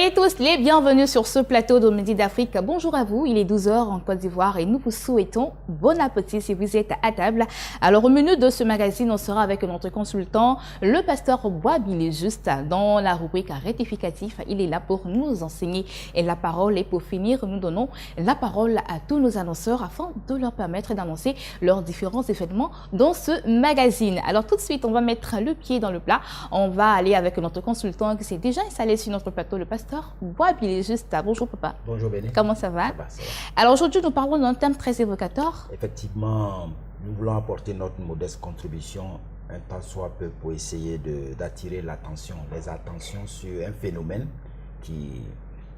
Soyez tous les bienvenus sur ce plateau de Midi d'Afrique. Bonjour à vous, il est 12 h en Côte d'Ivoire et nous vous souhaitons bon appétit si vous êtes à table. Alors au menu de ce magazine, on sera avec notre consultant, le pasteur Boabile Juste, dans la rubrique rectificatif. Il est là pour nous enseigner la parole et pour finir, nous donnons la parole à tous nos annonceurs afin de leur permettre d'annoncer leurs différents événements dans ce magazine. Alors tout de suite, on va mettre le pied dans le plat. On va aller avec notre consultant qui s'est déjà installé sur notre plateau, le pasteur Boabile Juste. Bonjour papa. Bonjour Béné. Comment ça va? Ça va. Alors aujourd'hui, nous parlons d'un thème très évocateur. Effectivement, nous voulons apporter notre modeste contribution, un tant soit peu, pour essayer d'attirer l'attention, les attentions sur un phénomène qui,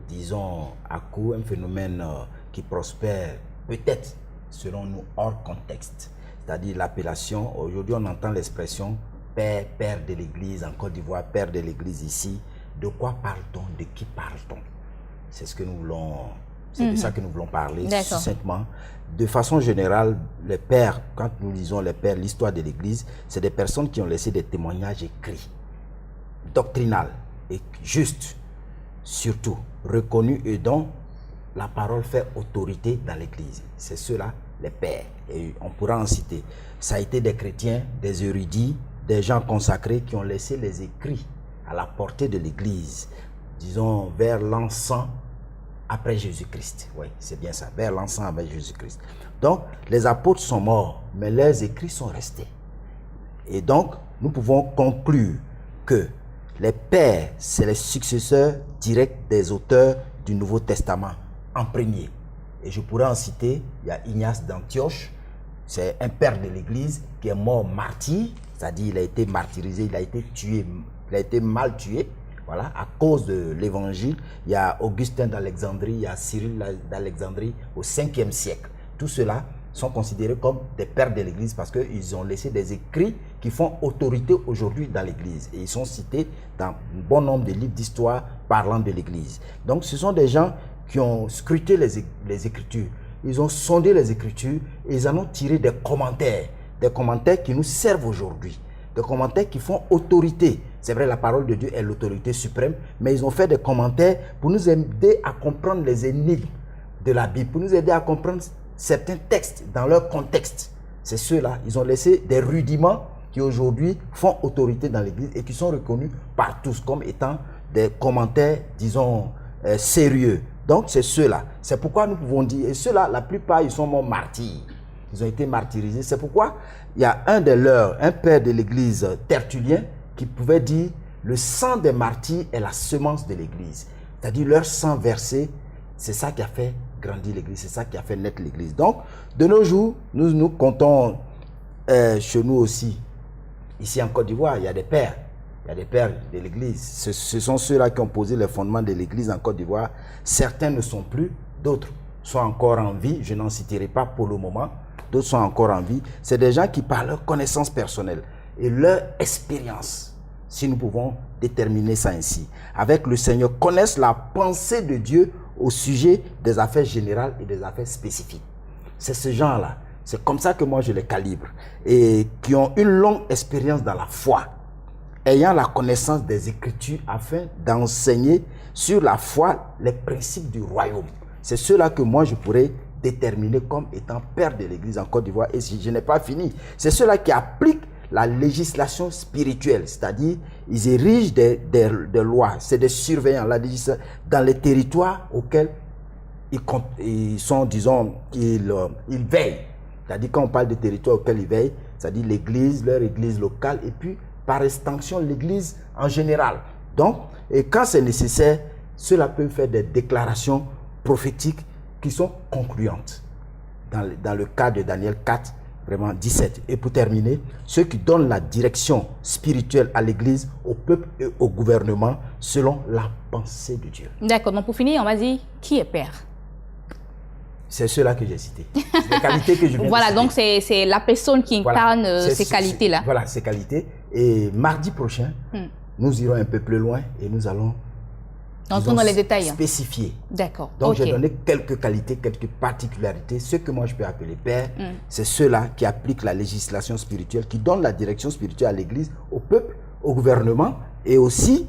disons, à coup, un phénomène qui prospère peut-être, selon nous, hors contexte. C'est-à-dire l'appellation, aujourd'hui on entend l'expression père de l'Église en Côte d'Ivoire, père de l'Église ici. De quoi parle-t-on? De qui parle-t-on? C'est ce que nous voulons, c'est de ça que nous voulons parler succinctement. De façon générale, les pères, quand nous lisons les pères, l'histoire de l'Église, c'est des personnes qui ont laissé des témoignages écrits, doctrinales et justes, surtout reconnus et dont la parole fait autorité dans l'Église. C'est ceux-là, les pères. Et on pourra en citer. Ça a été des chrétiens, des érudits, des gens consacrés qui ont laissé les écrits à la portée de l'Église, disons vers l'an 100 après Jésus-Christ. Oui, c'est bien ça, vers l'an 100 après Jésus-Christ. Donc, les apôtres sont morts, mais leurs écrits sont restés. Et donc, nous pouvons conclure que les pères, c'est les successeurs directs des auteurs du Nouveau Testament, en premier. Et je pourrais en citer, il y a Ignace d'Antioche, c'est un père de l'Église qui est mort martyr, c'est-à-dire il a été martyrisé, il a été tué, il a été mal tué, voilà, à cause de l'Évangile. Il y a Augustin d'Alexandrie, il y a Cyril d'Alexandrie au 5e siècle. Tous ceux-là sont considérés comme des pères de l'Église parce qu'ils ont laissé des écrits qui font autorité aujourd'hui dans l'Église. Et ils sont cités dans un bon nombre de livres d'histoire parlant de l'Église. Donc ce sont des gens qui ont scruté les Écritures. Ils ont sondé les Écritures et ils en ont tiré des commentaires qui nous servent aujourd'hui, des commentaires qui font autorité. C'est vrai, la parole de Dieu est l'autorité suprême, mais ils ont fait des commentaires pour nous aider à comprendre les énigmes de la Bible, pour nous aider à comprendre certains textes dans leur contexte. C'est ceux-là, ils ont laissé des rudiments qui aujourd'hui font autorité dans l'Église et qui sont reconnus par tous comme étant des commentaires, disons, sérieux. Donc c'est ceux-là. C'est pourquoi nous pouvons dire, et ceux-là, la plupart, ils sont morts martyrs. Ils ont été martyrisés. C'est pourquoi il y a un des leurs, un père de l'Église, Tertullien, qui pouvait dire le sang des martyrs est la semence de l'Église. C'est-à-dire leur sang versé, c'est ça qui a fait grandir l'Église, c'est ça qui a fait naître l'Église. Donc, de nos jours, nous comptons chez nous aussi, ici en Côte d'Ivoire, il y a des pères. Il y a des pères de l'Église. Ce sont ceux-là qui ont posé les fondements de l'Église en Côte d'Ivoire. Certains ne sont plus, d'autres sont encore en vie. Je n'en citerai pas pour le moment. D'autres sont encore en vie. C'est des gens qui, par leur connaissance personnelle et leur expérience, si nous pouvons déterminer ça ainsi, avec le Seigneur, connaissent la pensée de Dieu au sujet des affaires générales et des affaires spécifiques. C'est ce genre-là. C'est comme ça que moi je les calibre. Et qui ont une longue expérience dans la foi, ayant la connaissance des Écritures afin d'enseigner sur la foi les principes du royaume. C'est ceux-là que moi je pourrais déterminer comme étant père de l'Église en Côte d'Ivoire. Et si je n'ai pas fini, c'est ceux-là qui appliquent la législation spirituelle, c'est-à-dire ils érigent des lois, c'est des surveillants, la législation dans les territoires auxquels ils sont, disons, ils veillent. C'est-à-dire quand on parle des territoires auxquels ils veillent, c'est-à-dire l'Église, leur Église locale, et puis par extension l'Église en général. Donc, et quand c'est nécessaire, cela peut faire des déclarations prophétiques qui sont concluantes. Dans le cas de Daniel 4, vraiment 17. Et pour terminer, ceux qui donnent la direction spirituelle à l'Église, au peuple et au gouvernement selon la pensée de Dieu. D'accord, donc pour finir, on va dire qui est père? C'est ceux-là que j'ai cités. C'est les qualités que je viens voilà, de citer. donc c'est la personne qui incarne ces qualités-là. Voilà, ces qualités. Et mardi prochain, nous irons un peu plus loin et nous allons dans les détails. Spécifier. D'accord. Donc j'ai donné quelques qualités, quelques particularités. Ce que moi je peux appeler père, c'est ceux-là qui appliquent la législation spirituelle, qui donnent la direction spirituelle à l'Église, au peuple, au gouvernement et aussi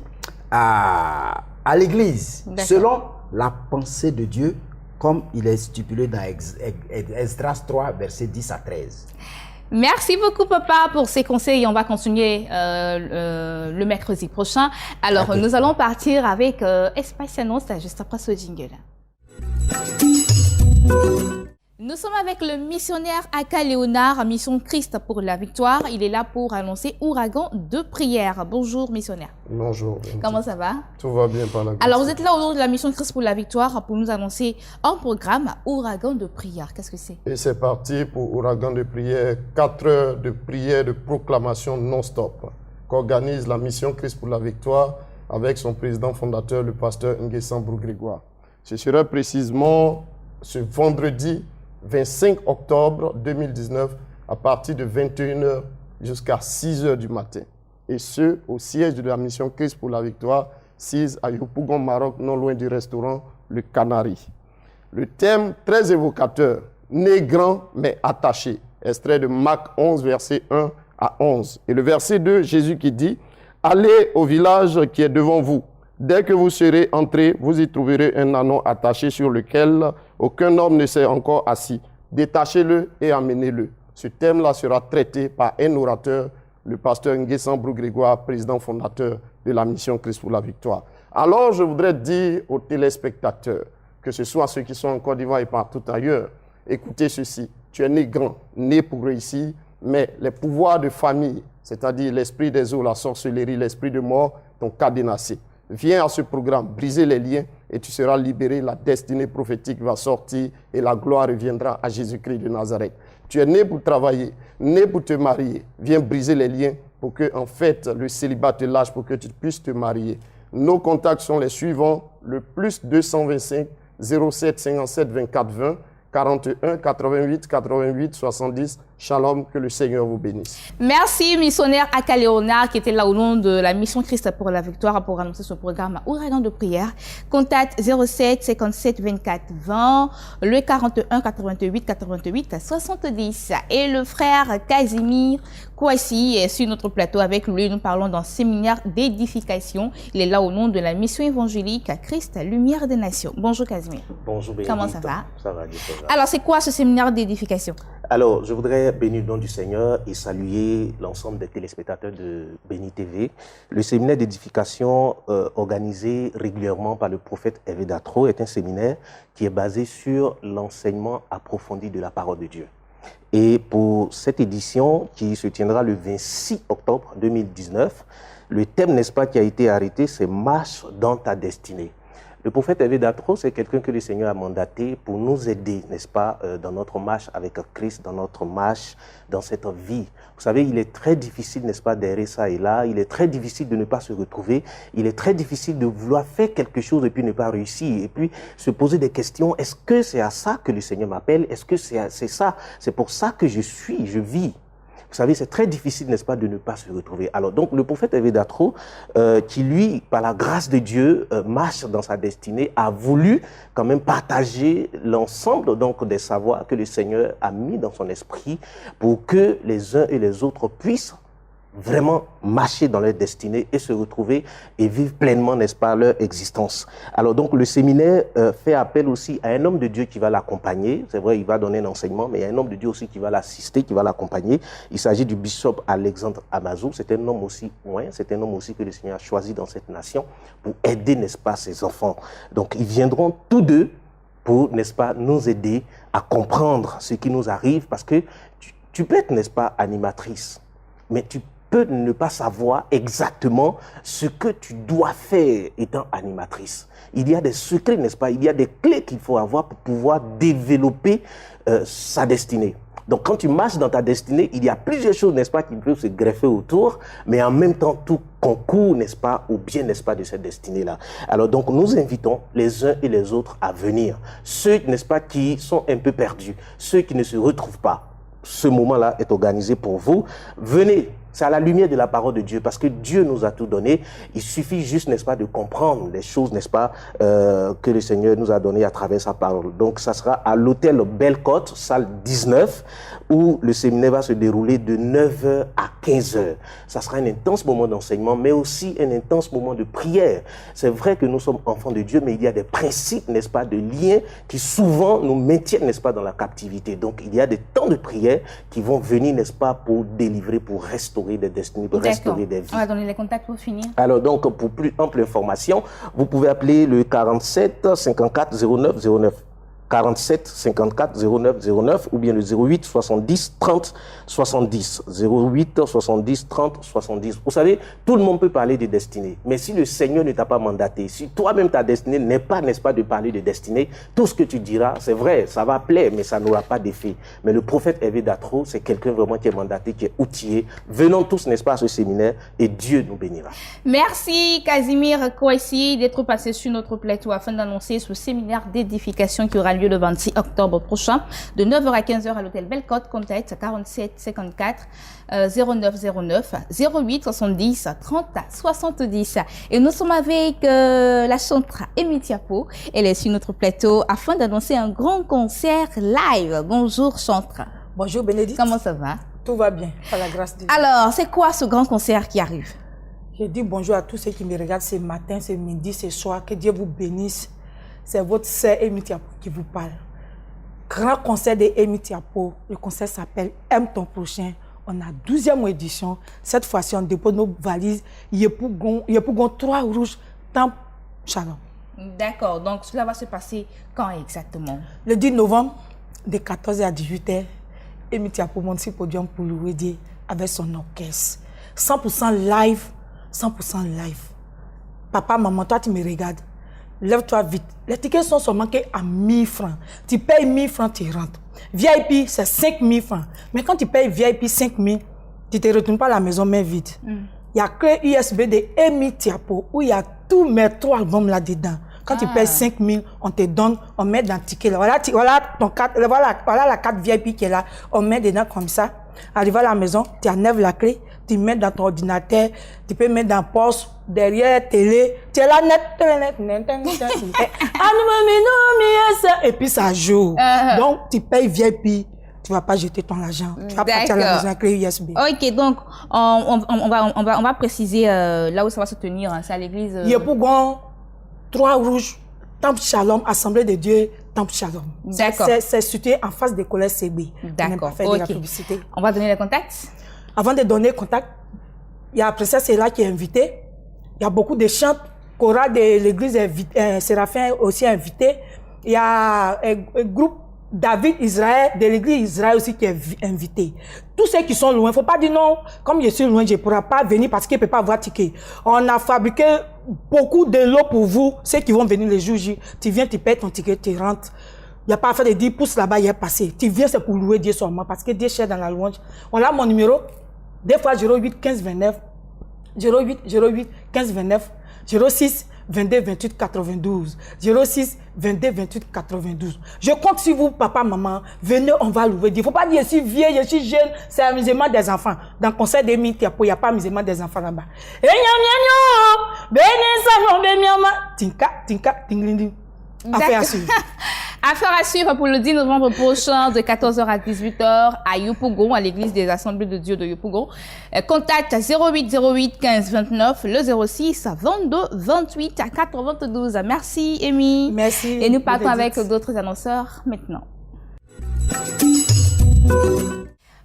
à l'Église, selon la pensée de Dieu, comme il est stipulé dans Esdras 3, versets 10 à 13. Merci beaucoup, papa, pour ces conseils. On va continuer le mercredi prochain. Alors, nous allons partir avec Espace Annonce, juste après ce jingle. Nous sommes avec le missionnaire Aka Léonard, Mission Christ pour la Victoire. Il est là pour annoncer ouragan de prière. Bonjour, missionnaire. Bonjour. Comment ça va? Tout va bien par la grâce. Alors, vous êtes là au nom de la Mission Christ pour la Victoire pour nous annoncer un programme ouragan de prière. Qu'est-ce que c'est? Et c'est parti pour ouragan de prière, 4 heures de prière, de proclamation non-stop qu'organise la Mission Christ pour la Victoire avec son président fondateur, le pasteur Nguessan Brou-Grégoire. Ce sera précisément ce vendredi 25 octobre 2019 à partir de 21h jusqu'à 6h du matin. Et ce, au siège de la Mission Christ pour la Victoire, 6 à Yopougon, Maroc, non loin du restaurant Le Canari. Le thème très évocateur, né grand mais attaché, extrait de Marc 11, verset 1 à 11. Et le verset 2, Jésus qui dit, « Allez au village qui est devant vous. Dès que vous serez entrés, vous y trouverez un ânon attaché sur lequel aucun homme ne s'est encore assis. Détachez-le et amenez-le. » Ce thème-là sera traité par un orateur, le pasteur Nguessan Brou-Grégoire, président fondateur de la Mission Christ pour la Victoire. Alors, je voudrais dire aux téléspectateurs, que ce soit ceux qui sont en Côte d'Ivoire et partout ailleurs, écoutez ceci. Tu es né grand, né pour réussir, mais les pouvoirs de famille, c'est-à-dire l'esprit des eaux, la sorcellerie, l'esprit de mort, t'ont cadenassé. Viens à ce programme, briser les liens et tu seras libéré. La destinée prophétique va sortir et la gloire reviendra à Jésus-Christ de Nazareth. Tu es né pour travailler, né pour te marier. Viens briser les liens pour que, en fait, le célibat te lâche pour que tu puisses te marier. Nos contacts sont les suivants. Le plus 225 07 57 24 20 41 88 88 70. Shalom, que le Seigneur vous bénisse. Merci, missionnaire Aka Léonard, qui était là au nom de la Mission Christ pour la Victoire pour annoncer ce programme ouragan de prière. Contact 07 57 24 20, le 41 88 88 70. Et le frère Casimir Kouassi est sur notre plateau. Avec lui, nous parlons d'un séminaire d'édification. Il est là au nom de la mission évangélique à Christ, lumière des nations. Bonjour Casimir. Bonjour Bénédicte. Comment ça va? Ça va, Dieu. Alors, c'est quoi ce séminaire d'édification? Alors, je voudrais bénir le nom du Seigneur et saluer l'ensemble des téléspectateurs de Béni TV. Le séminaire d'édification organisé régulièrement par le prophète Hervé Datro est un séminaire qui est basé sur l'enseignement approfondi de la parole de Dieu. Et pour cette édition qui se tiendra le 26 octobre 2019, le thème, n'est-ce pas, qui a été arrêté, c'est « Marche dans ta destinée ». Le prophète Hervé Datro, c'est quelqu'un que le Seigneur a mandaté pour nous aider, n'est-ce pas, dans notre marche avec Christ, dans notre marche, dans cette vie. Vous savez, il est très difficile, n'est-ce pas, d'errer ça et là. Il est très difficile de ne pas se retrouver. Il est très difficile de vouloir faire quelque chose et puis ne pas réussir. Et puis se poser des questions. Est-ce que c'est à ça que le Seigneur m'appelle? Est-ce que c'est ça? C'est pour ça que je vis. Vous savez, c'est très difficile, n'est-ce pas, de ne pas se retrouver. Alors, donc, le prophète Hervé Datro, qui lui, par la grâce de Dieu, marche dans sa destinée, a voulu quand même partager l'ensemble donc des savoirs que le Seigneur a mis dans son esprit pour que les uns et les autres puissent vraiment marcher dans leur destinée et se retrouver et vivre pleinement, n'est-ce pas, leur existence. Alors donc le séminaire fait appel aussi à un homme de Dieu qui va l'accompagner. C'est vrai, il va donner un enseignement, mais il y a un homme de Dieu aussi qui va l'assister, qui va l'accompagner. Il s'agit du bishop Alexandre Amazou. C'est un homme aussi, c'est un homme aussi que le Seigneur a choisi dans cette nation pour aider, n'est-ce pas, ses enfants. Donc ils viendront tous deux pour, n'est-ce pas, nous aider à comprendre ce qui nous arrive, parce que tu peux être, n'est-ce pas, animatrice, mais tu peux ne pas savoir exactement ce que tu dois faire étant animatrice. Il y a des secrets, n'est-ce pas? Il y a des clés qu'il faut avoir pour pouvoir développer sa destinée. Donc, quand tu marches dans ta destinée, il y a plusieurs choses, n'est-ce pas, qui peuvent se greffer autour, mais en même temps, tout concourt, n'est-ce pas, au bien, n'est-ce pas, de cette destinée-là. Alors, donc, nous invitons les uns et les autres à venir. Ceux, n'est-ce pas, qui sont un peu perdus, ceux qui ne se retrouvent pas. Ce moment-là est organisé pour vous. Venez C'est à la lumière de la parole de Dieu, parce que Dieu nous a tout donné. Il suffit juste, n'est-ce pas, de comprendre les choses, n'est-ce pas, que le Seigneur nous a donné à travers sa parole. Donc, ça sera à l'hôtel Belle-Côte, salle 19, où le séminaire va se dérouler de 9h à 15h. Ça sera un intense moment d'enseignement, mais aussi un intense moment de prière. C'est vrai que nous sommes enfants de Dieu, mais il y a des principes, n'est-ce pas, de liens qui souvent nous maintiennent, n'est-ce pas, dans la captivité. Donc, il y a des temps de prière qui vont venir, n'est-ce pas, pour délivrer, pour restaurer des destinées, pour restaurer des vies. On va donner les contacts pour finir. Alors donc, pour plus ample information, vous pouvez appeler le 47 54 09 09. 47 54 09 09 ou bien le 08 70 30 70. 08 70 30 70. Vous savez, tout le monde peut parler de destinée, mais si le Seigneur ne t'a pas mandaté, si toi-même ta destinée n'est pas, n'est-ce pas, de parler de destinée, tout ce que tu diras, c'est vrai, ça va plaire, mais ça n'aura pas d'effet. Mais le prophète Hervé Datro, c'est quelqu'un vraiment qui est mandaté, qui est outillé. Venons tous, n'est-ce pas, à ce séminaire et Dieu nous bénira. Merci Casimir Kouessi d'être passé sur notre plateau afin d'annoncer ce séminaire d'édification qui aura lieu le 26 octobre prochain de 9h à 15h à l'hôtel Belle-Côte. Contact 47 54 09 09 08 70 30 70. Et nous sommes avec la chanteuse Amy Tiapo. Elle est sur notre plateau afin d'annoncer un grand concert live. Bonjour chanteuse. Bonjour Bénédicte. Comment ça va? Tout va bien, par la grâce de Dieu. Alors, c'est quoi ce grand concert qui arrive? Je dis bonjour à tous ceux qui me regardent ce matin, ce midi, ce soir. Que Dieu vous bénisse. C'est votre sœur Amy Tiapo qui vous parle. Grand concert de Amy Tiapo. Le concert s'appelle Aime ton prochain. On a 12e édition. Cette fois-ci, on dépose nos valises. Yepougon 3 rouges, Temple Shalom. D'accord. Donc, cela va se passer quand exactement? Le 10 novembre, de 14h à 18h, Amy Tiapo monte sur le podium pour louer Dieu avec son orchestre. 100% live. 100% live. Papa, maman, toi, tu me regardes. Lève-toi vite. Les tickets sont seulement à 1000 francs. Tu payes 1000 francs, tu rentres. VIP, c'est 5000 francs. Mais quand tu payes VIP 5000, tu ne te retournes pas à la maison main vide. Il y a que USB de Amy Tiapo où il y a tous mes 3 albums là-dedans. Quand tu payes 5000, on te donne, on met dans le ticket. Voilà la carte VIP qui est là. On met dedans comme ça. Arrivé à la maison, tu enlèves la clé, tu mets dans ton ordinateur, tu peux mettre dans la poche, derrière la télé, tu es là net, et puis ça joue. Donc, tu payes VIP, tu ne vas pas jeter ton argent. Tu vas partir à la maison avec les USB. Ok, donc on va préciser là où ça va se tenir. C'est à l'église. Yepougon, 3 rouges, Temple Shalom, Assemblée de Dieu, Temple Shalom. D'accord. C'est situé en face des collèges CB. D'accord. On la publicité. On va donner les contacts. Avant de donner contact, il y a Princesse Ella qui est invitée. Il y a beaucoup de chants. Chorale de l'église Séraphin aussi invité. Il y a un groupe David Israël de l'église Israël aussi qui est invité. Tous ceux qui sont loin, il ne faut pas dire non, comme je suis loin, je ne pourrai pas venir parce qu'il ne peut pas avoir ticket. On a fabriqué beaucoup de lots pour vous, ceux qui vont venir les jours J. Tu viens, tu payes ton ticket, tu rentres. Il n'y a pas à faire de 10 pouces là-bas, il est passé. Tu viens, c'est pour louer Dieu seulement parce que Dieu cherche dans la louange. On a mon numéro, des fois 08 15 29, 08 15 29, 06 22 28 92, 06 22 28 92. Je compte sur vous, papa, maman. Venez, on va louer Dieu. Il ne faut pas dire je suis vieux, je suis jeune. C'est l'amusement des enfants. Dans le conseil des Tiapo, il n'y a pas amusement des enfants là-bas. Affaire à suivre. Affaire à suivre pour le 10 novembre prochain de 14h à 18h à Yopougon, à l'église des Assemblées de Dieu de Yopougon. Contact 08 08 15 29, le 06 22 28 à 92. Merci, Amy. Merci. Et nous partons avec d'autres annonceurs maintenant.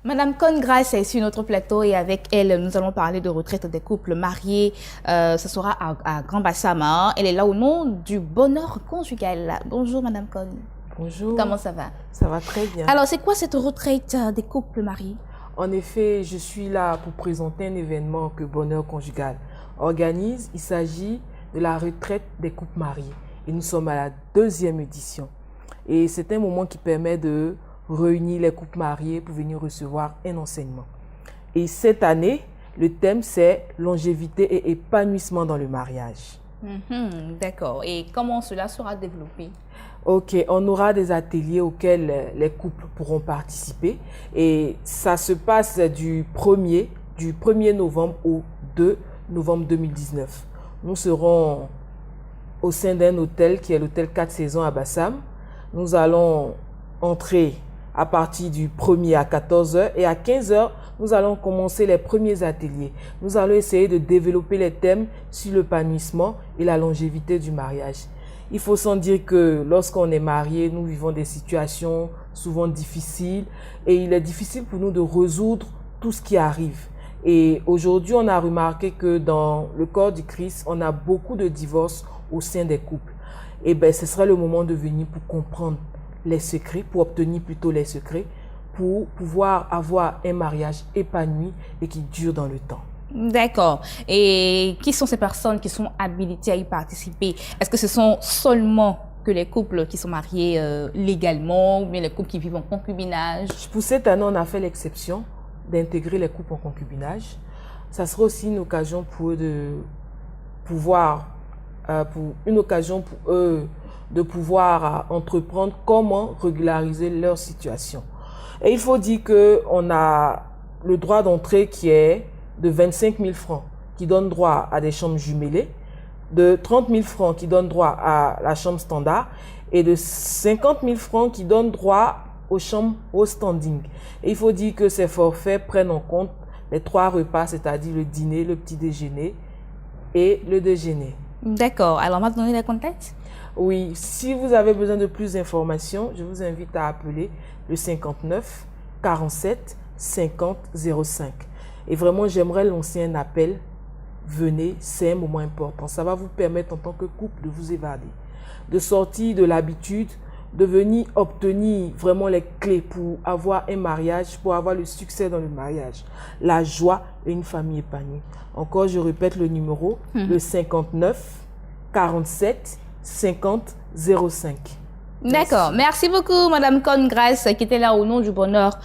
Madame Congrace est sur notre plateau et avec elle, nous allons parler de retraite des couples mariés. Ce sera à Grand Bassama. Elle est là au nom du bonheur conjugal. Bonjour Madame Con. Bonjour. Comment ça va? Ça va très bien. Alors, c'est quoi cette retraite des couples mariés? En effet, je suis là pour présenter un événement que Bonheur Conjugal organise. Il s'agit de la retraite des couples mariés. Et nous sommes à la 2e édition. Et c'est un moment qui permet de réunir les couples mariés pour venir recevoir un enseignement. Et cette année, le thème c'est longévité et épanouissement dans le mariage. D'accord. Et comment cela sera développé? Ok, on aura des ateliers auxquels les couples pourront participer et ça se passe du 1er du 1er novembre au 2 novembre 2019. Nous serons au sein d'un hôtel qui est l'hôtel 4 saisons à Bassam. Nous allons entrer à partir du 1er à 14h et à 15h, nous allons commencer les premiers ateliers. Nous allons essayer de développer les thèmes sur l'épanouissement et la longévité du mariage. Il faut sans dire que lorsqu'on est marié, nous vivons des situations souvent difficiles et il est difficile pour nous de résoudre tout ce qui arrive. Et aujourd'hui, on a remarqué que dans le corps du Christ, on a beaucoup de divorces au sein des couples. Et bien, ce sera le moment de venir pour comprendre les secrets, pour obtenir plutôt les secrets, pour pouvoir avoir un mariage épanoui et qui dure dans le temps. D'accord. Et qui sont ces personnes qui sont habilitées à y participer? Est-ce que ce sont seulement que les couples qui sont mariés légalement ou bien les couples qui vivent en concubinage? Pour cette année, on a fait l'exception d'intégrer les couples en concubinage. Ça sera aussi une occasion pour eux de pouvoir, de pouvoir entreprendre comment régulariser leur situation. Et il faut dire qu'on a le droit d'entrée qui est de 25 000 francs, qui donne droit à des chambres jumelées, de 30 000 francs qui donne droit à la chambre standard et de 50 000 francs qui donne droit aux chambres au standing. Et il faut dire que ces forfaits prennent en compte les 3 repas, c'est-à-dire le dîner, le petit déjeuner et le déjeuner. D'accord. Alors, on va te donner les contacts? Oui, si vous avez besoin de plus d'informations, je vous invite à appeler le 59 47 50 05. Et vraiment, j'aimerais lancer un appel. Venez, c'est un moment important. Ça va vous permettre en tant que couple de vous évader, de sortir de l'habitude, de venir obtenir vraiment les clés pour avoir un mariage, pour avoir le succès dans le mariage, la joie et une famille épanouie. Encore, je répète le numéro, le 59 47 50 05. D'accord. Merci beaucoup, Madame Congrace, qui était là au nom du bonheur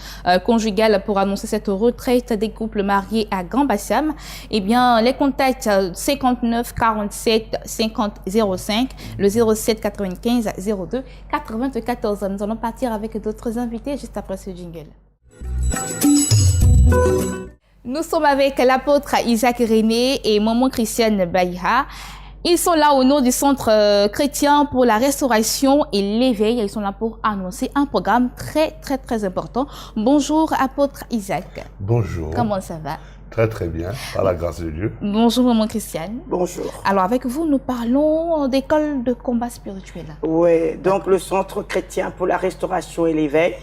conjugal pour annoncer cette retraite des couples mariés à Grand Bassam. Eh bien, les contacts 59 47 50 05, le 07 95 02 94. Nous allons partir avec d'autres invités juste après ce jingle. Nous sommes avec l'apôtre Isaac René et maman Christiane Baïha. Ils sont là au nom du Centre chrétien pour la restauration et l'éveil. Ils sont là pour annoncer un programme très important. Bonjour, apôtre Isaac. Bonjour. Comment ça va? Très bien, par la grâce de Dieu. Bonjour, maman Christiane. Bonjour. Alors, avec vous, nous parlons d'école de combat spirituel. Oui, donc le Centre chrétien pour la restauration et l'éveil,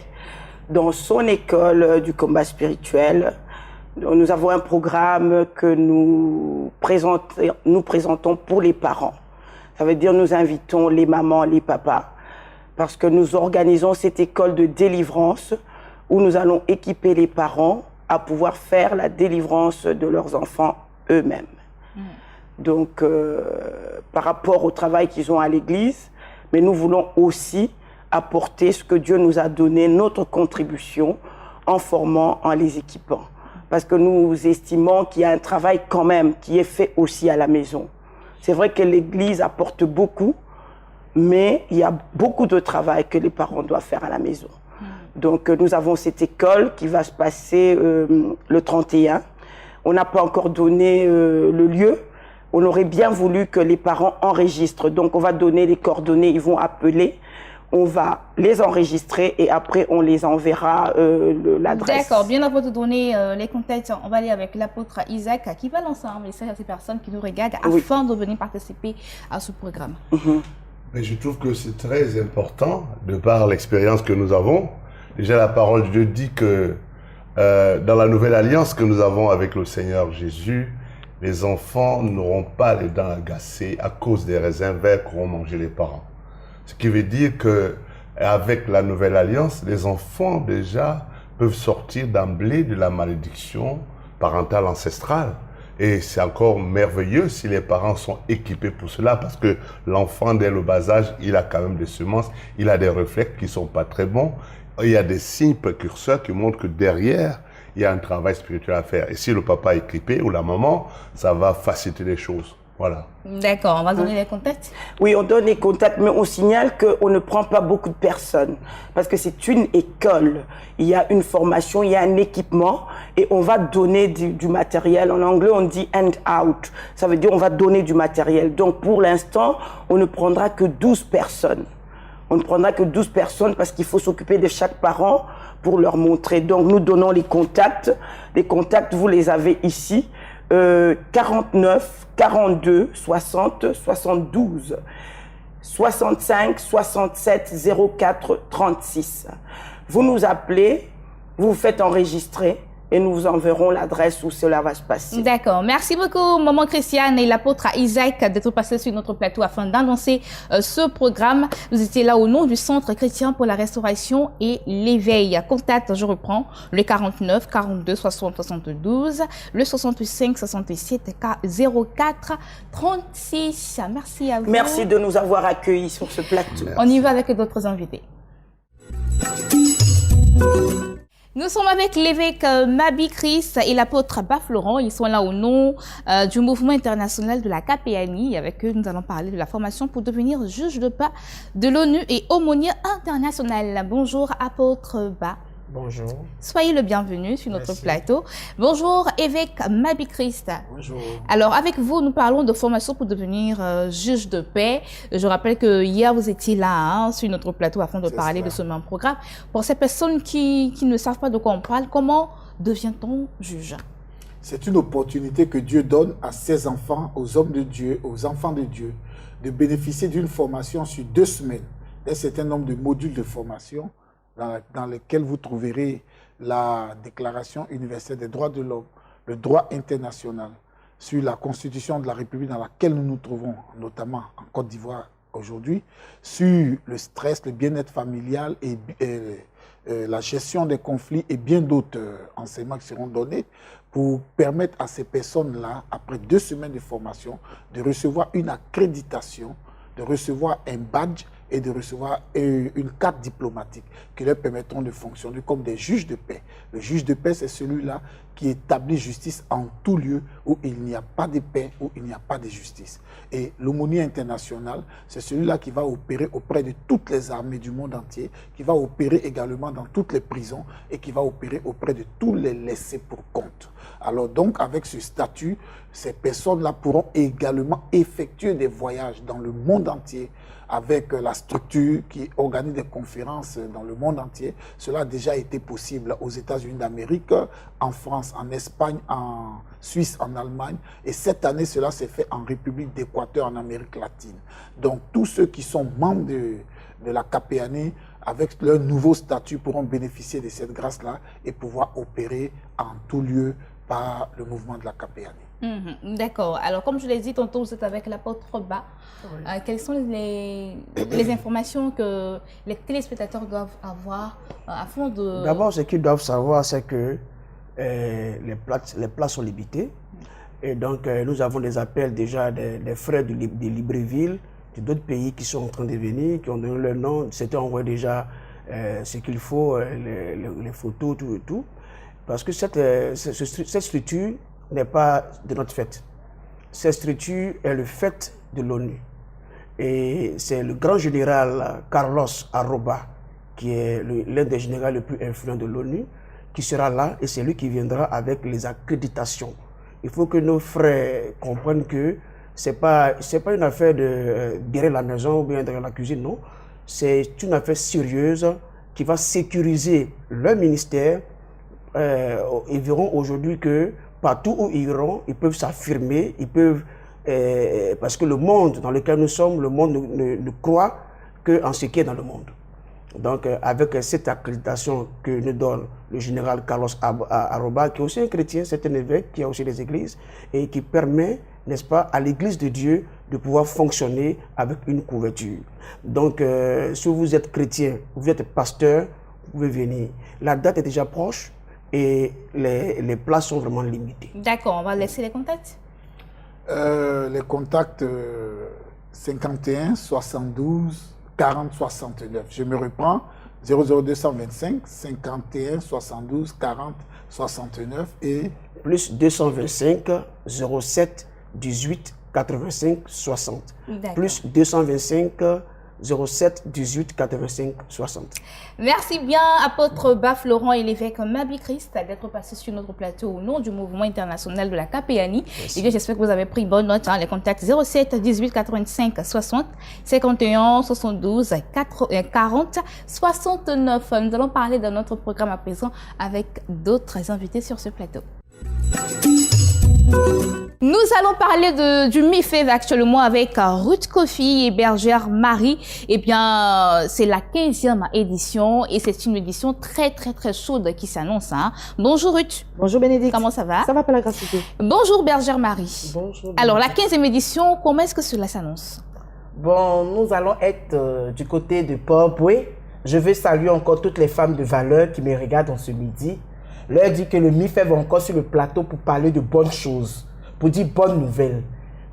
dans son école du combat spirituel, nous avons un programme que nous présentons pour les parents. Ça veut dire nous invitons les mamans, les papas, parce que nous organisons cette école de délivrance où nous allons équiper les parents à pouvoir faire la délivrance de leurs enfants eux-mêmes. Donc, par rapport au travail qu'ils ont à l'église, mais nous voulons aussi apporter ce que Dieu nous a donné, notre contribution, en formant, en les équipant. Parce que nous estimons qu'il y a un travail quand même qui est fait aussi à la maison. C'est vrai que l'église apporte beaucoup, mais il y a beaucoup de travail que les parents doivent faire à la maison. Donc nous avons cette école qui va se passer le 31. On n'a pas encore donné le lieu. On aurait bien voulu que les parents enregistrent. Donc on va donner les coordonnées, ils vont appeler. On va les enregistrer et après on les enverra l'adresse. D'accord, bien avant de donner les contacts, on va aller avec l'apôtre Isaac qui va lancer un message à ces personnes qui nous regardent afin de venir participer à ce programme. Mais je trouve que c'est très important, de par l'expérience que nous avons. Déjà, la parole de Dieu dit que dans la nouvelle alliance que nous avons avec le Seigneur Jésus, les enfants n'auront pas les dents agacées à cause des raisins verts qu'auront mangé les parents. Ce qui veut dire que avec la nouvelle alliance, les enfants déjà peuvent sortir d'emblée de la malédiction parentale ancestrale. Et c'est encore merveilleux si les parents sont équipés pour cela, parce que l'enfant, dès le bas âge, il a quand même des semences, il a des réflexes qui ne sont pas très bons. Il y a des signes précurseurs qui montrent que derrière, il y a un travail spirituel à faire. Et si le papa est équipé ou la maman, ça va faciliter les choses. Voilà. D'accord, on va donner les contacts. Oui, on donne les contacts, mais on signale qu'on ne prend pas beaucoup de personnes parce que c'est une école. Il y a une formation, il y a un équipement et on va donner du matériel. En anglais, on dit hand out. Ça veut dire on va donner du matériel. Donc, pour l'instant, on ne prendra que 12 personnes. On ne prendra que 12 personnes parce qu'il faut s'occuper de chaque parent pour leur montrer. Donc, nous donnons les contacts. Les contacts, vous les avez ici. 49 42 60 72 65 67 04 36. Vous nous appelez, vous vous faites enregistrer et nous vous enverrons l'adresse où cela va se passer. D'accord. Merci beaucoup, Maman Christiane et l'apôtre Isaac d'être passés sur notre plateau afin d'annoncer ce programme. Vous étiez là au nom du Centre chrétien pour la restauration et l'éveil. Contact, je reprends, le 49 42 60 72, le 65 67 04 36. Merci à vous. Merci de nous avoir accueillis sur ce plateau. Merci. On y va avec d'autres invités. Nous sommes avec l'évêque Mabi Christ et l'apôtre Abba Florent. Ils sont là au nom du mouvement international de la KPANI. Avec eux, nous allons parler de la formation pour devenir juge de paix de l'ONU et aumônier international. Bonjour, apôtre Ba. Bonjour. Soyez le bienvenu sur notre plateau. Bonjour, évêque Mabi Christ. Bonjour. Alors, avec vous, nous parlons de formation pour devenir juge de paix. Je rappelle que hier, vous étiez là sur notre plateau afin de parler de ce même programme. Pour ces personnes qui ne savent pas de quoi on parle, comment devient-on juge? C'est une opportunité que Dieu donne à ses enfants, aux hommes de Dieu, aux enfants de Dieu, de bénéficier d'une formation sur 2 semaines, d'un certain nombre de modules de formation dans lesquels vous trouverez la Déclaration universelle des droits de l'homme, le droit international, sur la Constitution de la République dans laquelle nous nous trouvons, notamment en Côte d'Ivoire aujourd'hui, sur le stress, le bien-être familial et la gestion des conflits et bien d'autres enseignements qui seront donnés pour permettre à ces personnes-là, après 2 semaines de formation, de recevoir une accréditation, de recevoir un badge et de recevoir une carte diplomatique qui leur permettront de fonctionner comme des juges de paix. Le juge de paix, c'est celui-là qui établit justice en tout lieu où il n'y a pas de paix, où il n'y a pas de justice. Et l'aumônier international, c'est celui-là qui va opérer auprès de toutes les armées du monde entier, qui va opérer également dans toutes les prisons et qui va opérer auprès de tous les laissés pour compte. Alors donc, avec ce statut, ces personnes-là pourront également effectuer des voyages dans le monde entier avec la structure qui organise des conférences dans le monde entier. Cela a déjà été possible aux États-Unis d'Amérique, en France, en Espagne, en Suisse, en Allemagne. Et cette année, cela s'est fait en République d'Équateur, en Amérique latine. Donc, tous ceux qui sont membres de la KPANI, avec leur nouveau statut, pourront bénéficier de cette grâce-là et pouvoir opérer en tout lieu par le mouvement de la KPANI. D'accord. Alors, comme je l'ai dit tantôt, vous êtes avec l'apôtre Ba. Oui. Quelles sont les informations que les téléspectateurs doivent avoir afin de... D'abord, ce qu'ils doivent savoir, c'est que les places sont limitées. Et donc, nous avons des appels déjà des frères de Libreville, d'autres pays qui sont en train de venir, qui ont donné leur nom. C'était envoyé déjà ce qu'il faut, les photos, tout et tout. Parce que cette structure n'est pas de notre fait. Cette structure est le fait de l'ONU. Et c'est le grand général Carlos Arroba, qui est l'un des généraux les plus influents de l'ONU, qui sera là et c'est lui qui viendra avec les accréditations. Il faut que nos frères comprennent que ce n'est pas une affaire de derrière la maison ou bien derrière la cuisine, non. C'est une affaire sérieuse qui va sécuriser leur ministère. Ils verront aujourd'hui que partout où ils iront, ils peuvent s'affirmer, ils peuvent, parce que le monde dans lequel nous sommes, le monde ne croit qu'en ce qui est dans le monde. Donc, avec cette accréditation que nous donne le général Carlos Arroba, qui est aussi un chrétien, c'est un évêque qui a aussi des églises, et qui permet, n'est-ce pas, à l'église de Dieu de pouvoir fonctionner avec une couverture. Donc, si vous êtes chrétien, vous êtes pasteur, vous pouvez venir. La date est déjà proche. Et les places sont vraiment limitées. D'accord, on va laisser les contacts. Les contacts 51 72 40 69. Je me reprends, 00225 51 72 40 69 et... Plus 225 07 18 85 60. Plus 225 07 18 85 60. Merci bien, apôtre Baf Laurent et l'évêque Mabi Christ, d'être passé sur notre plateau au nom du mouvement international de la KPANI. Et bien, j'espère que vous avez pris bonne note. Les contacts 07 18 85 60 51 72 40 69. Nous allons parler de notre programme à présent avec d'autres invités sur ce plateau. Nous allons parler du MIFEV actuellement avec Ruth Kofi et Bergère Marie. Eh bien, c'est la 15e édition et c'est une édition très chaude qui s'annonce. Hein. Bonjour Ruth. Bonjour Bénédicte. Comment ça va? Ça va par la grâce de Dieu. Bonjour Bergère Marie. Bonjour. Alors, la 15e édition, comment est-ce que cela s'annonce? Bon, nous allons être du côté de Port-Boué. Je veux saluer encore toutes les femmes de valeur qui me regardent en ce midi. Leur dire que le MIFEV est encore sur le plateau pour parler de bonnes choses, pour dire bonnes nouvelles.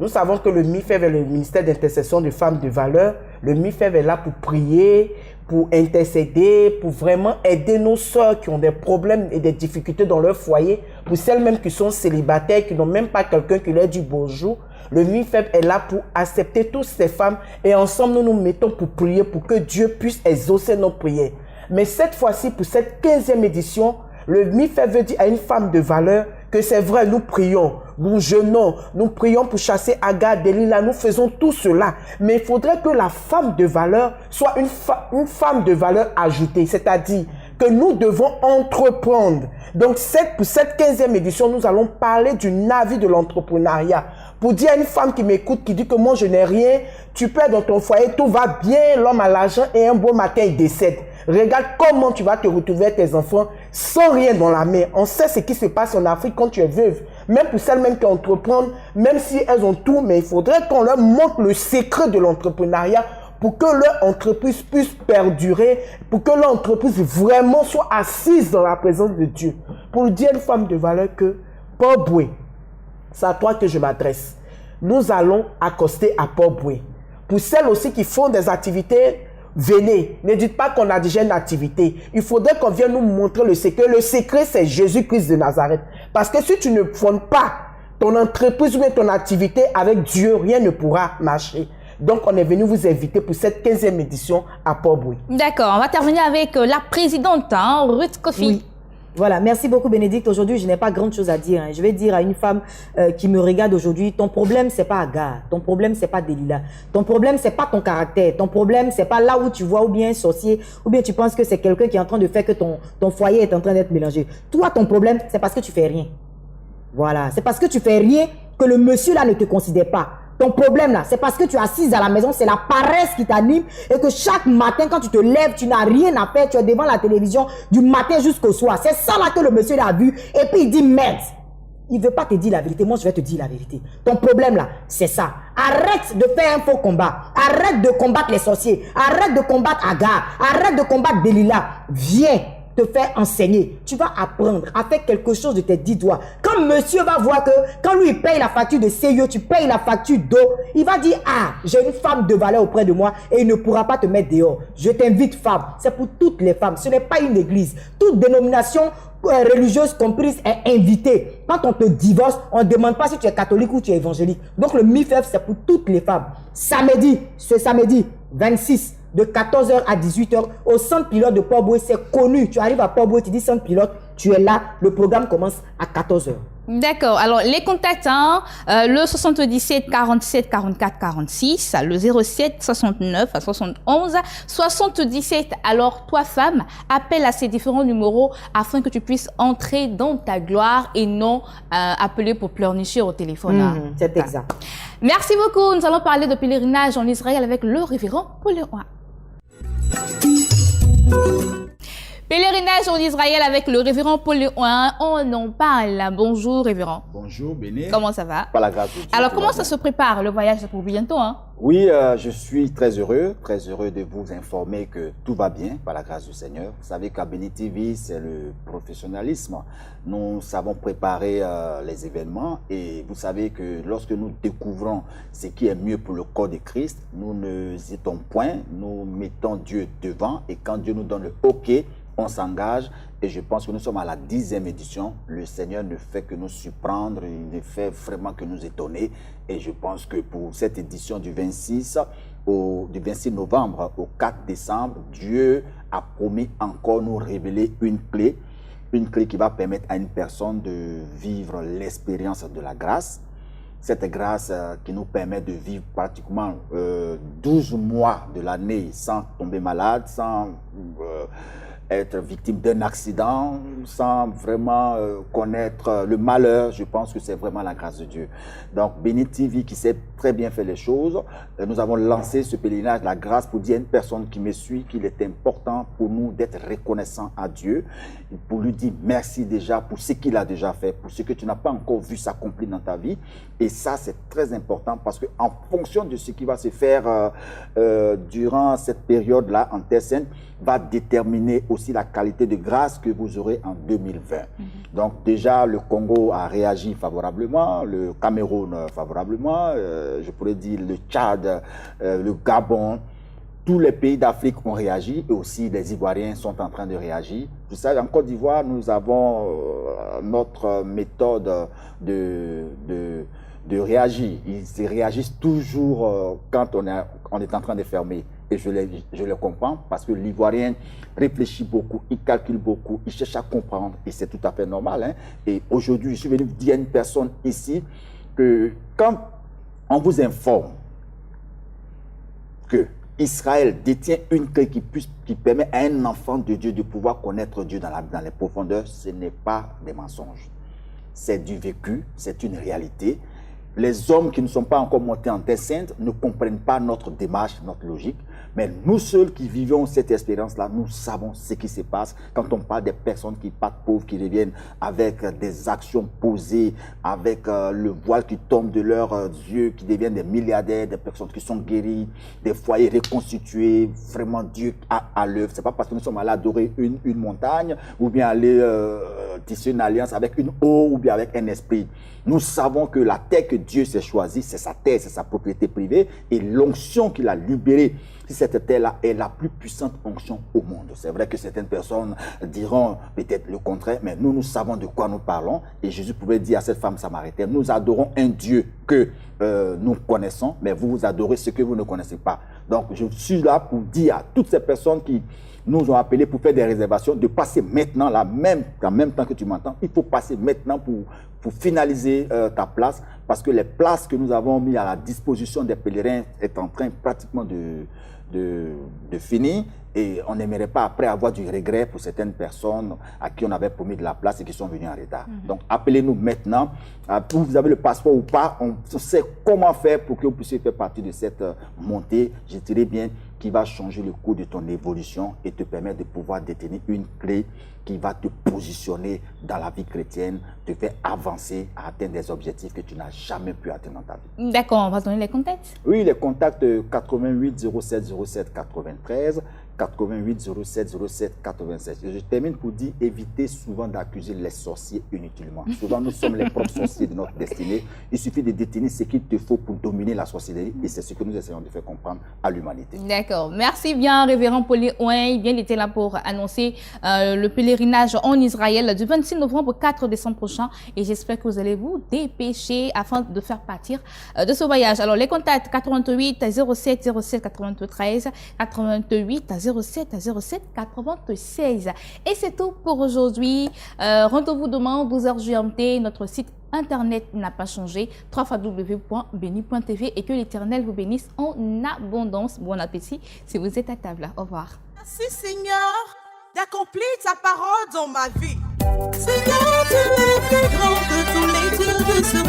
Nous savons que le MIFEV est le ministère d'intercession de femmes de valeur. Le MIFEV est là pour prier, pour intercéder, pour vraiment aider nos sœurs qui ont des problèmes et des difficultés dans leur foyer, pour celles même qui sont célibataires, qui n'ont même pas quelqu'un qui leur dit bonjour. Le MIFEV est là pour accepter toutes ces femmes et ensemble nous nous mettons pour prier pour que Dieu puisse exaucer nos prières. Mais cette fois-ci, pour cette 15e édition, le MIFEV veut dire à une femme de valeur que c'est vrai, nous prions, nous jeûnons, nous prions pour chasser Agar, Delilah, nous faisons tout cela. Mais il faudrait que la femme de valeur soit une femme de valeur ajoutée, c'est-à-dire que nous devons entreprendre. Donc pour cette 15e édition, nous allons parler du navire de l'entrepreneuriat. Pour dire à une femme qui m'écoute, qui dit que moi je n'ai rien, tu peux être dans ton foyer, tout va bien, l'homme a l'argent et un beau matin il décède. Regarde comment tu vas te retrouver avec tes enfants sans rien dans la main. On sait ce qui se passe en Afrique quand tu es veuve. Même pour celles même qui entreprennent, même si elles ont tout, mais il faudrait qu'on leur montre le secret de l'entrepreneuriat pour que leur entreprise puisse perdurer, pour que leur entreprise vraiment soit assise dans la présence de Dieu. Pour dire à une femme de valeur que, Port-Boué, c'est à toi que je m'adresse. Nous allons accoster à Port-Boué. Pour celles aussi qui font des activités, venez, ne dites pas qu'on a déjà une activité. Il faudrait qu'on vienne nous montrer le secret. Le secret, c'est Jésus-Christ de Nazareth. Parce que si tu ne fondes pas ton entreprise ou ton activité avec Dieu, rien ne pourra marcher. Donc, on est venu vous inviter pour cette 15e édition à Port-Boué. D'accord, on va terminer avec la présidente, hein, Ruth Kofi. Oui. Voilà, merci beaucoup Bénédicte. Aujourd'hui, je n'ai pas grand chose à dire. Je vais dire à une femme qui me regarde aujourd'hui, ton problème, c'est pas Agar. Ton problème, c'est pas Delilah. Ton problème, c'est pas ton caractère. Ton problème, c'est pas là où tu vois ou bien un sorcier, ou bien tu penses que c'est quelqu'un qui est en train de faire que ton foyer est en train d'être mélangé. Toi, ton problème, c'est parce que tu fais rien. Voilà, c'est parce que tu fais rien que le monsieur là ne te considère pas. Ton problème là, c'est parce que tu es assise à la maison, c'est la paresse qui t'anime et que chaque matin quand tu te lèves, tu n'as rien à faire, tu es devant la télévision du matin jusqu'au soir. C'est ça là que le monsieur l'a vu et puis il dit merde. Il ne veut pas te dire la vérité, moi je vais te dire la vérité. Ton problème là, c'est ça. Arrête de faire un faux combat. Arrête de combattre les sorciers. Arrête de combattre Agar. Arrête de combattre Delilah. Viens te faire enseigner. Tu vas apprendre à faire quelque chose de tes 10 doigts. Quand monsieur va voir que, quand lui il paye la facture de CIO, tu payes la facture d'eau, il va dire, ah, j'ai une femme de valeur auprès de moi et il ne pourra pas te mettre dehors. Je t'invite femme. C'est pour toutes les femmes. Ce n'est pas une église. Toute dénomination religieuse comprise est invitée. Quand on te divorce, on ne demande pas si tu es catholique ou tu es évangélique. Donc le MIFEV, c'est pour toutes les femmes. Samedi, ce samedi 26, de 14h à 18h, au centre pilote de Port-Boué, c'est connu. Tu arrives à Port-Boué, tu dis centre pilote, tu es là, le programme commence à 14h. D'accord. Alors, les contacts, hein, le 77 47 44 46, le 07 69 71 77. Alors, toi, femme, appelle à ces différents numéros afin que tu puisses entrer dans ta gloire et non appeler pour pleurnicher au téléphone. C'est exact. Merci beaucoup. Nous allons parler de pèlerinage en Israël avec le révérend Paul Léon. Pèlerinage en Israël avec le révérend Paul Léon. On en parle. Bonjour, révérend. Bonjour, Béné. Comment ça va? Par la grâce de Dieu. Alors, comment ça se prépare? Le voyage, c'est pour bientôt, hein? Oui, je suis très heureux de vous informer que tout va bien, par la grâce du Seigneur. Vous savez qu'à Béni TV, c'est le professionnalisme. Nous savons préparer les événements et vous savez que lorsque nous découvrons ce qui est mieux pour le corps de Christ, nous n'hésitons point, nous mettons Dieu devant et quand Dieu nous donne le OK, on s'engage et je pense que nous sommes à la 10e édition. Le Seigneur ne fait que nous surprendre, il ne fait vraiment que nous étonner. Et je pense que pour cette édition du 26 novembre au 4 décembre, Dieu a promis encore nous révéler une clé qui va permettre à une personne de vivre l'expérience de la grâce. Cette grâce qui nous permet de vivre pratiquement 12 mois de l'année sans tomber malade, sans être victime d'un accident, sans vraiment connaître le malheur. Je pense que c'est vraiment la grâce de Dieu. Donc, Béni TV qui sait très bien faire les choses, nous avons lancé ce pèlerinage de la grâce pour dire à une personne qui me suit qu'il est important pour nous d'être reconnaissant à Dieu, pour lui dire merci déjà pour ce qu'il a déjà fait, pour ce que tu n'as pas encore vu s'accomplir dans ta vie. Et ça, c'est très important parce qu'en fonction de ce qui va se faire durant cette période-là en Terre Sainte, va déterminer aussi la qualité de grâce que vous aurez en 2020. Donc déjà, le Congo a réagi favorablement, le Cameroun favorablement, je pourrais dire le Tchad, le Gabon, tous les pays d'Afrique ont réagi et aussi les Ivoiriens sont en train de réagir. Tout ça, en Côte d'Ivoire, nous avons notre méthode de réagir. Ils réagissent toujours quand on est en train de fermer. Et je le comprends parce que l'Ivoirien réfléchit beaucoup, il calcule beaucoup, il cherche à comprendre et c'est tout à fait normal. Hein? Et aujourd'hui, je suis venu dire à une personne ici que quand on vous informe que Israël détient une clé qui permet à un enfant de Dieu de pouvoir connaître Dieu dans les profondeurs, ce n'est pas des mensonges. C'est du vécu, c'est une réalité. Les hommes qui ne sont pas encore montés en Terre Sainte ne comprennent pas notre démarche, notre logique. Mais nous seuls qui vivons cette expérience-là, nous savons ce qui se passe quand on parle des personnes qui partent pauvres, qui reviennent avec des actions posées, avec le voile qui tombe de leurs yeux, qui deviennent des milliardaires, des personnes qui sont guéries, des foyers reconstitués, vraiment Dieu à l'œuvre. C'est pas parce que nous sommes allés adorer une montagne ou bien aller tisser une alliance avec une eau ou bien avec un esprit. Nous savons que la terre que Dieu s'est choisie, c'est sa terre, c'est sa propriété privée et l'onction qu'il a libérée. Si cette terre-là est la plus puissante onction au monde. C'est vrai que certaines personnes diront peut-être le contraire, mais nous savons de quoi nous parlons. Et Jésus pouvait dire à cette femme samaritaine, nous adorons un Dieu que nous connaissons, mais vous adorez ce que vous ne connaissez pas. Donc je suis là pour dire à toutes ces personnes qui nous ont appelés pour faire des réservations, de passer maintenant, en même temps que tu m'entends, il faut passer maintenant pour finaliser ta place, parce que les places que nous avons mises à la disposition des pèlerins est en train pratiquement de finir, et on n'aimerait pas après avoir du regret pour certaines personnes à qui on avait promis de la place et qui sont venues en retard. Donc appelez-nous maintenant, vous avez le passeport ou pas, on sait comment faire pour que vous puissiez faire partie de cette montée, je dirais bien, qui va changer le cours de ton évolution et te permettre de pouvoir détenir une clé qui va te positionner dans la vie chrétienne, te faire avancer à atteindre des objectifs que tu n'as jamais pu atteindre dans ta vie. D'accord, on va donner les contacts. Oui, les contacts 88 07 07 93, 88 07 07 96. Et je termine pour dire, évitez souvent d'accuser les sorciers inutilement. Souvent, nous sommes les propres sorciers de notre destinée. Il suffit de détenir ce qu'il te faut pour dominer la sorcellerie et c'est ce que nous essayons de faire comprendre à l'humanité. D'accord. Merci bien, Révérend Paulie Ouin. Bien, il était là pour annoncer le pèlerinage en Israël du 26 novembre au 4 décembre prochain. Et j'espère que vous allez vous dépêcher afin de faire partir de ce voyage. Alors, les contacts 88 07 07 93, 88 07 07 96. Et c'est tout pour aujourd'hui. Rendez-vous demain, 12h GMT. Notre site Internet n'a pas changé, www.beni.tv, et que l'Éternel vous bénisse en abondance. Bon appétit si vous êtes à table. Au revoir. Merci Seigneur d'accomplir ta parole dans ma vie. Seigneur, tu es plus grand que tous les dieux de ce